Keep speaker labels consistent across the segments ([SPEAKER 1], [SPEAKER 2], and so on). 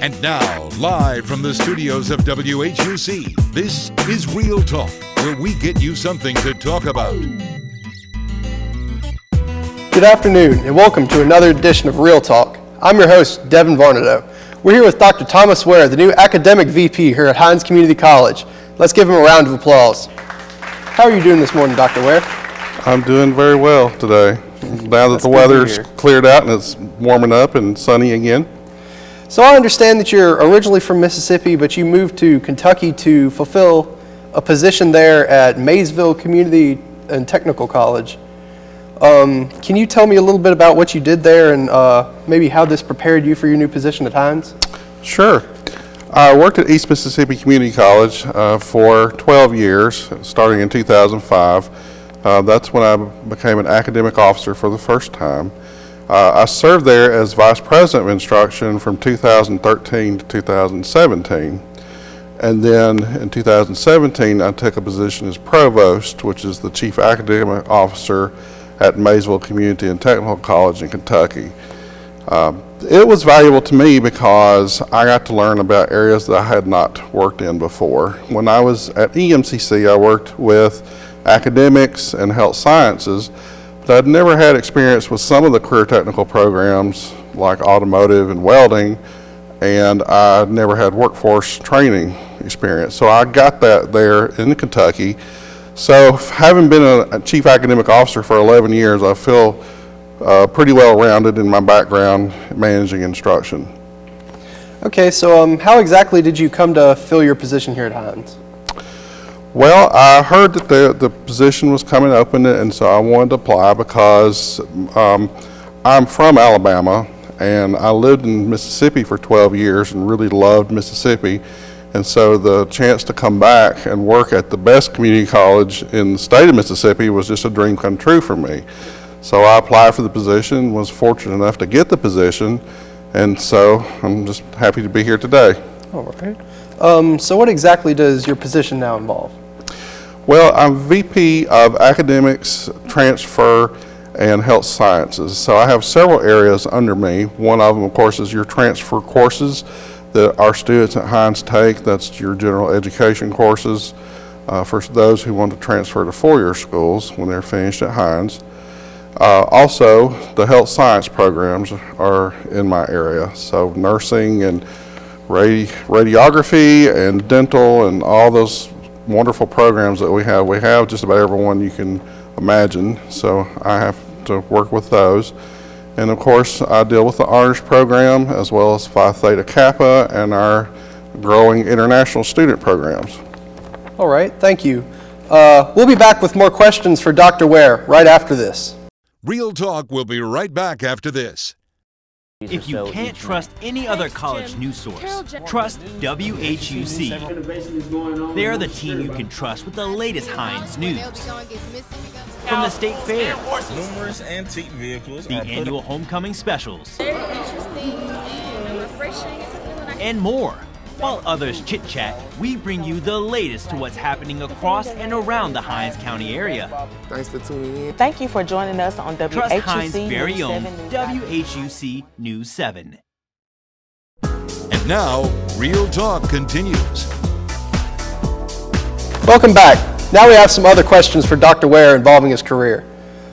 [SPEAKER 1] And now, live from the studios of WHUC, this is Real Talk, where we get you something to talk about.
[SPEAKER 2] Good afternoon, and welcome to another edition of Real Talk. I'm your host, Devin Varnado. We're here with Dr. Thomas Ware, the new academic VP here at Hinds Community College. Let's give him a round of applause. How are you doing this morning, Dr. Ware?
[SPEAKER 3] I'm doing very well today. Now that the weather's cleared out and it's warming up and sunny again.
[SPEAKER 2] So I understand that you're originally from Mississippi, but you moved to Kentucky to fulfill a position there at Maysville Community and Technical College. Can you tell me a little bit about what you did there and maybe how this prepared you for your new position at Hinds?
[SPEAKER 3] Sure. I worked at East Mississippi Community College for 12 years, starting in 2005. That's when I became an academic officer for the first time. I served there as Vice President of Instruction from 2013 to 2017. And then in 2017, I took a position as Provost, which is the Chief Academic Officer at Maysville Community and Technical College in Kentucky. It was valuable to me because I got to learn about areas that I had not worked in before. When I was at EMCC, I worked with academics and health sciences, but I'd never had experience with some of the career technical programs like automotive and welding, and I never had workforce training experience. So I got that there in Kentucky. So having been a chief academic officer for 11 years, I feel pretty well rounded in my background managing instruction.
[SPEAKER 2] Okay, so how exactly did you come to fill your position here at Hinds?
[SPEAKER 3] Well, I heard that the position was coming open, and so I wanted to apply because I'm from Alabama, and I lived in Mississippi for 12 years and really loved Mississippi. And so the chance to come back and work at the best community college in the state of Mississippi was just a dream come true for me. So I applied for the position, was fortunate enough to get the position, and so I'm just happy to be here today.
[SPEAKER 2] All right. So what exactly does your position now involve?
[SPEAKER 3] Well, I'm VP of Academics, Transfer, and Health Sciences. So I have several areas under me. One of them, of course, is your transfer courses that our students at Hinds take. That's your general education courses for those who want to transfer to four-year schools when they're finished at Hinds. Also, the health science programs are in my area. So nursing and radiography and dental and all those wonderful programs that we have just about everyone you can imagine, so I have to work with those. And of course, I deal with the honors program as well as Phi Theta Kappa and our growing international student programs.
[SPEAKER 2] All right, thank you. We'll be back with more questions for Dr. Ware right after this.
[SPEAKER 1] Real Talk will be right back after this.
[SPEAKER 4] If you can't trust any other college news source, trust WHUC. They are the team you can trust with the latest Hinds news. From the state fair,
[SPEAKER 5] numerous antique vehicles,
[SPEAKER 4] the annual homecoming specials,
[SPEAKER 6] Very interesting and refreshing.
[SPEAKER 4] and more. While others chit-chat, we bring you the latest to what's happening across and around the Hinds County area.
[SPEAKER 7] Thanks for tuning in.
[SPEAKER 8] Thank you for joining us on WHUC
[SPEAKER 4] Trust Hinds'
[SPEAKER 8] News
[SPEAKER 4] very
[SPEAKER 8] 7
[SPEAKER 4] own
[SPEAKER 8] News.
[SPEAKER 4] WHUC News 7.
[SPEAKER 1] And now, Real Talk continues.
[SPEAKER 2] Welcome back. Now we have some other questions for Dr. Ware involving his career.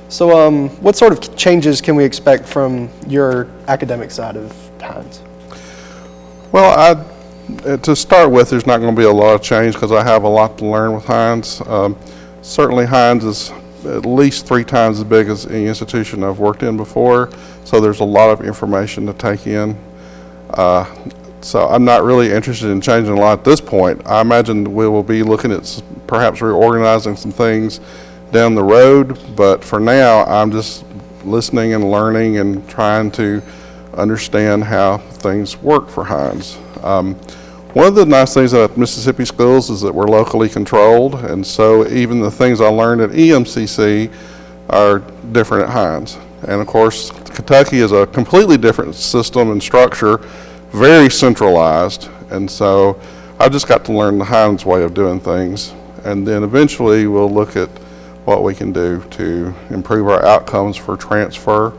[SPEAKER 2] So what sort of changes can we expect from your academic side of Hinds?
[SPEAKER 3] Well, to start with, there's not going to be a lot of change because I have a lot to learn with Hinds. Certainly Hinds is at least 3 times as big as any institution I've worked in before, so there's a lot of information to take in. So I'm not really interested in changing a lot at this point. I imagine we will be looking at perhaps reorganizing some things down the road, but for now I'm just listening and learning and trying to understand how things work for Hinds. One of the nice things about Mississippi schools is that we're locally controlled, and so even the things I learned at EMCC are different at Hinds. And of course, Kentucky is a completely different system and structure, very centralized, and so I just got to learn the Hinds way of doing things. And then eventually we'll look at what we can do to improve our outcomes for transfer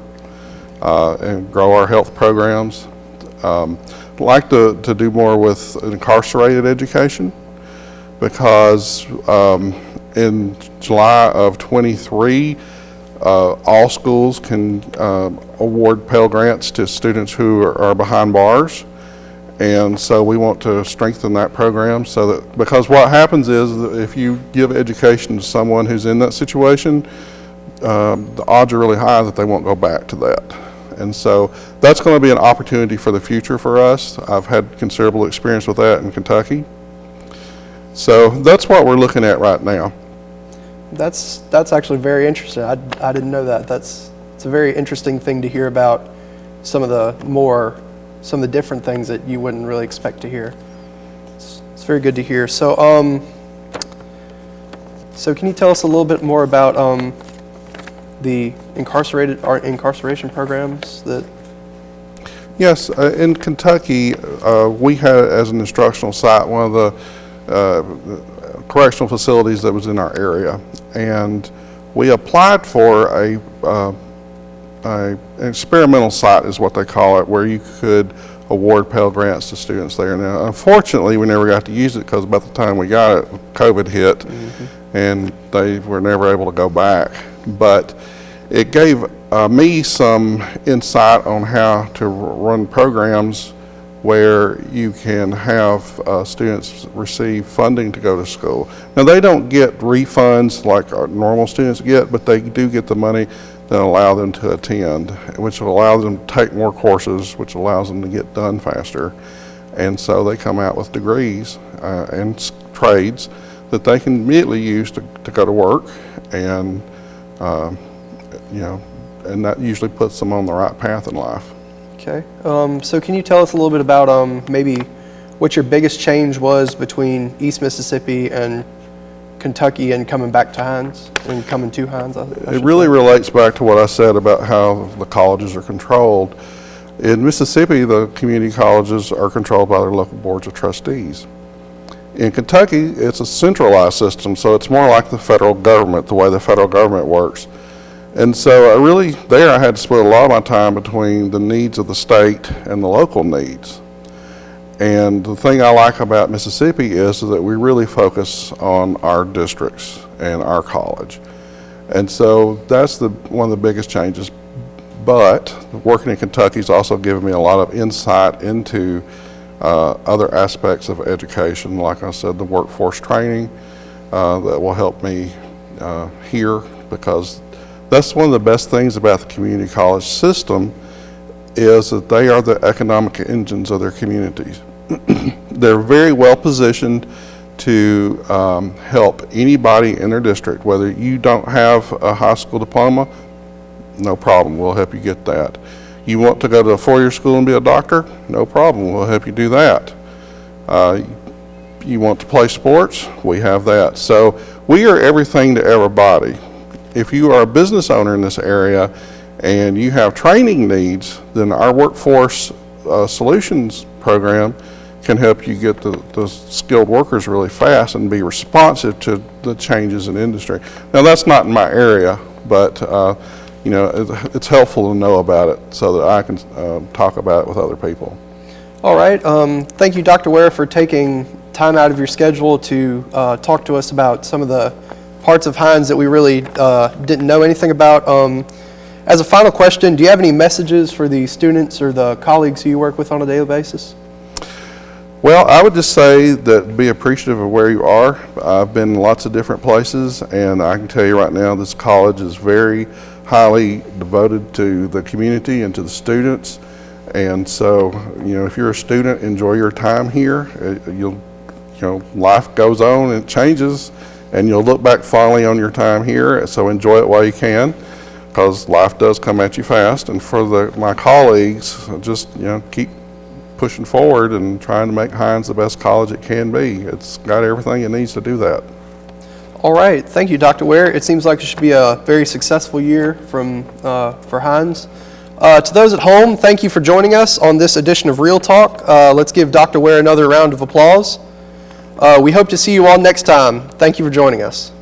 [SPEAKER 3] and grow our health programs. like to do more with incarcerated education, because in July of 23, all schools can award Pell Grants to students who are behind bars. And so we want to strengthen that program, so that, because what happens is that if you give education to someone who's in that situation, the odds are really high that they won't go back to that. And so that's going to be an opportunity for the future for us. I've had considerable experience with that in Kentucky. So that's what we're looking at right now.
[SPEAKER 2] That's actually very interesting. I didn't know that. It's a very interesting thing to hear about, some of the different things that you wouldn't really expect to hear. It's very good to hear. So so can you tell us a little bit more about the incarceration programs that?
[SPEAKER 3] Yes, in Kentucky, we had as an instructional site one of the correctional facilities that was in our area, and we applied for an experimental site is what they call it, where you could award Pell Grants to students there. Now, unfortunately, we never got to use it because about the time we got it, COVID hit, and they were never able to go back. But it gave me some insight on how to run programs where you can have students receive funding to go to school. Now, they don't get refunds like our normal students get, but they do get the money that allow them to attend, which will allow them to take more courses, which allows them to get done faster. And so they come out with degrees and trades that they can immediately use to go to work, and and that usually puts them on the right path in life.
[SPEAKER 2] Okay. So can you tell us a little bit about maybe what your biggest change was between East Mississippi and Kentucky and coming back to Hinds, and coming to Hinds?
[SPEAKER 3] It really relates back to what I said about how the colleges are controlled. In Mississippi, the community colleges are controlled by their local boards of trustees. In Kentucky, it's a centralized system, so it's more like the federal government, the way the federal government works. And so I had to split a lot of my time between the needs of the state and the local needs. And the thing I like about Mississippi is that we really focus on our districts and our college. And so that's one of the biggest changes. But working in Kentucky has also given me a lot of insight into other aspects of education. Like I said, the workforce training that will help me here, because that's one of the best things about the community college system, is that they are the economic engines of their communities. They're very well positioned to help anybody in their district. Whether you don't have a high school diploma, no problem, we'll help you get that. You want to go to a four-year school and be a doctor? No problem, we'll help you do that. You want to play sports? We have that. So we are everything to everybody. If you are a business owner in this area and you have training needs, then our workforce solutions program can help you get the skilled workers really fast and be responsive to the changes in industry. Now, that's not in my area, but it's helpful to know about it so that I can talk about it with other people.
[SPEAKER 2] All right. Thank you, Dr. Ware, for taking time out of your schedule to talk to us about some of the parts of Hinds that we really didn't know anything about. As a final question, do you have any messages for the students or the colleagues who you work with on a daily basis?
[SPEAKER 3] Well, I would just say that be appreciative of where you are. I've been in lots of different places, and I can tell you right now this college is very highly devoted to the community and to the students. And so, if you're a student, enjoy your time here. Life goes on and it changes, and you'll look back fondly on your time here, so enjoy it while you can, because life does come at you fast. And for my colleagues, just keep pushing forward and trying to make Hinds the best college it can be. It's got everything it needs to do that.
[SPEAKER 2] All right, thank you, Dr. Ware. It seems like it should be a very successful year for Hinds. To those at home, thank you for joining us on this edition of Real Talk. Let's give Dr. Ware another round of applause. We hope to see you all next time. Thank you for joining us.